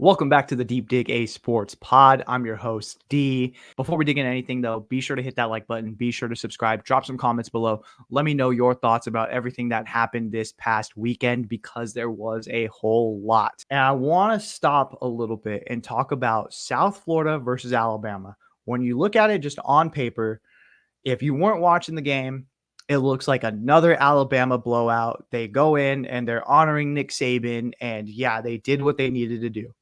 Welcome back to the Deep Dig A Sports Pod. I'm your host, D. Before we dig into anything, though, be sure to hit that like button. Be sure to subscribe. Drop some comments below. Let me know your thoughts about everything that happened this past weekend because there was a whole lot. And I want to stop a little bit and talk about South Florida versus Alabama. When you look at it just on paper, if you weren't watching the game, it looks like another Alabama blowout. They go in and they're honoring Nick Saban, and yeah, they did what they needed to do.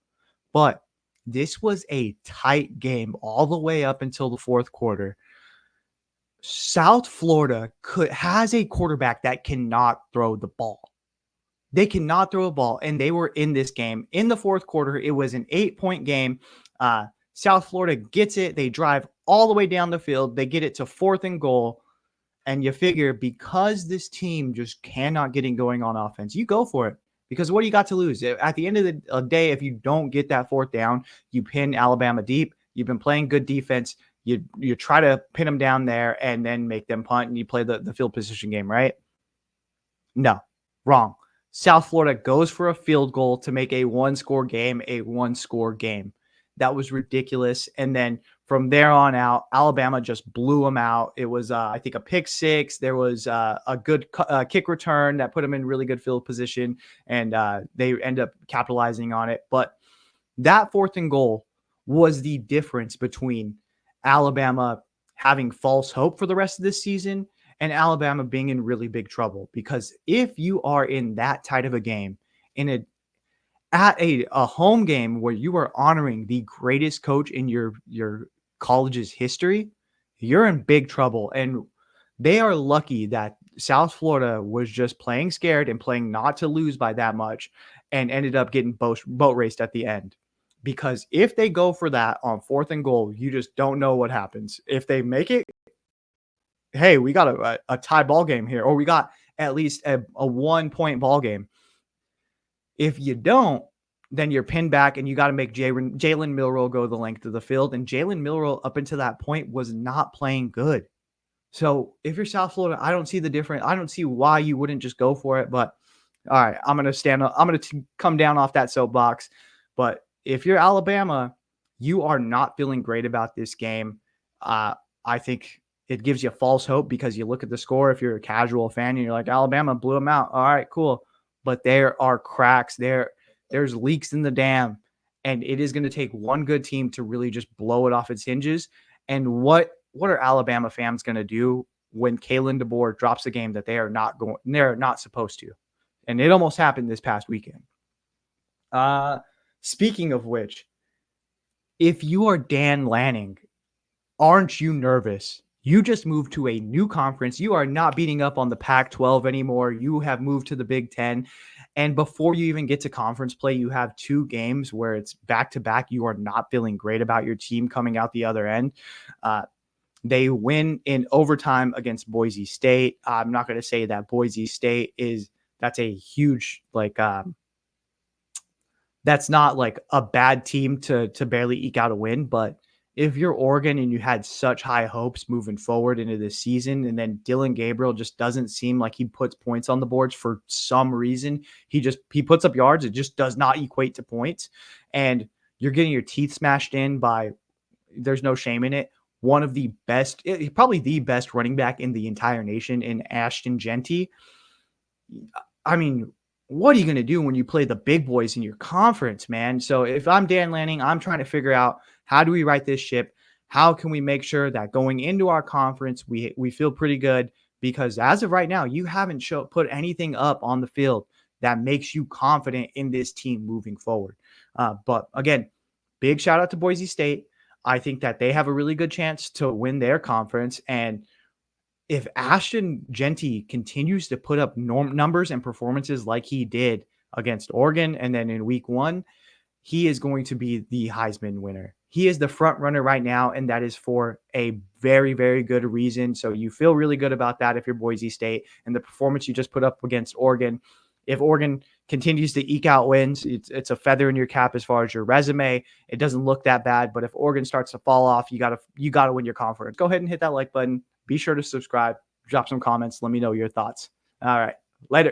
But this was a tight game all the way up until the fourth quarter. South Florida has a quarterback that cannot throw the ball. They cannot throw a ball, and they were in this game. In the fourth quarter, it was an 8-point game. South Florida gets it. They drive all the way down the field. They get it to 4th and goal. And you figure because this team just cannot get it going on offense, you go for it. Because what do you got to lose? At the end of the day, if you don't get that 4th down, you pin Alabama deep. You've been playing good defense. You try to pin them down there and then make them punt, and you play the field position game, right? No, wrong. South Florida goes for a field goal to make a one-score game a one-score game. That was ridiculous. And then from there on out, Alabama just blew them out. It was, I think, a pick six. There was a good kick return that put them in really good field position, and they end up capitalizing on it. But that 4th and goal was the difference between Alabama having false hope for the rest of this season and Alabama being in really big trouble. Because if you are in that tight of a game, at a home game where you are honoring the greatest coach in your college's history, you're in big trouble. And they are lucky that South Florida was just playing scared and playing not to lose by that much and ended up getting boat raced at the end. Because if they go for that on 4th and goal, you just don't know what happens. If they make it, hey, we got a tie ball game here, or we got at least a 1-point ball game. If you don't, then you're pinned back and you got to make Jalen Milroe go the length of the field. And Jalen Milroe, up until that point, was not playing good. So if you're South Florida, I don't see the difference. I don't see why you wouldn't just go for it. But all right, I'm going to stand up. I'm going to come down off that soapbox. But if you're Alabama, you are not feeling great about this game. I think it gives you false hope because you look at the score. If you're a casual fan and you're like, Alabama blew them out. All right, cool. But there are cracks there. There's leaks in the dam, and it is going to take one good team to really just blow it off its hinges. And what are Alabama fans going to do when Kalen DeBoer drops a game that they're not supposed to? And it almost happened this past weekend. Speaking of which, if you are Dan Lanning, aren't you nervous? You just moved to a new conference. You are not beating up on the Pac-12 anymore. You have moved to the Big Ten. And before you even get to conference play, you have 2 games where it's back-to-back. You are not feeling great about your team coming out the other end. They win in overtime against Boise State. I'm not going to say that Boise State that's a huge, that's not like a bad team to barely eke out a win, but if you're Oregon and you had such high hopes moving forward into this season, and then Dylan Gabriel just doesn't seem like he puts points on the boards for some reason. He puts up yards. It just does not equate to points. And you're getting your teeth smashed in by, there's no shame in it, one of the best, probably the best running back in the entire nation in Ashton Jeanty. I mean, what are you going to do when you play the big boys in your conference, man? So if I'm Dan Lanning, I'm trying to figure out, how do we right this ship? How can we make sure that going into our conference, we feel pretty good? Because as of right now, you haven't put anything up on the field that makes you confident in this team moving forward. But again, big shout out to Boise State. I think that they have a really good chance to win their conference. And if Ashton Jeanty continues to put up numbers and performances like he did against Oregon and then in week 1, he is going to be the Heisman winner. He is the front runner right now, and that is for a very, very good reason. So you feel really good about that if you're Boise State, and the performance you just put up against Oregon. If Oregon continues to eke out wins, it's a feather in your cap as far as your resume. It doesn't look that bad, but if Oregon starts to fall off, you gotta win your conference. Go ahead and hit that like button. Be sure to subscribe. Drop some comments. Let me know your thoughts. All right, later.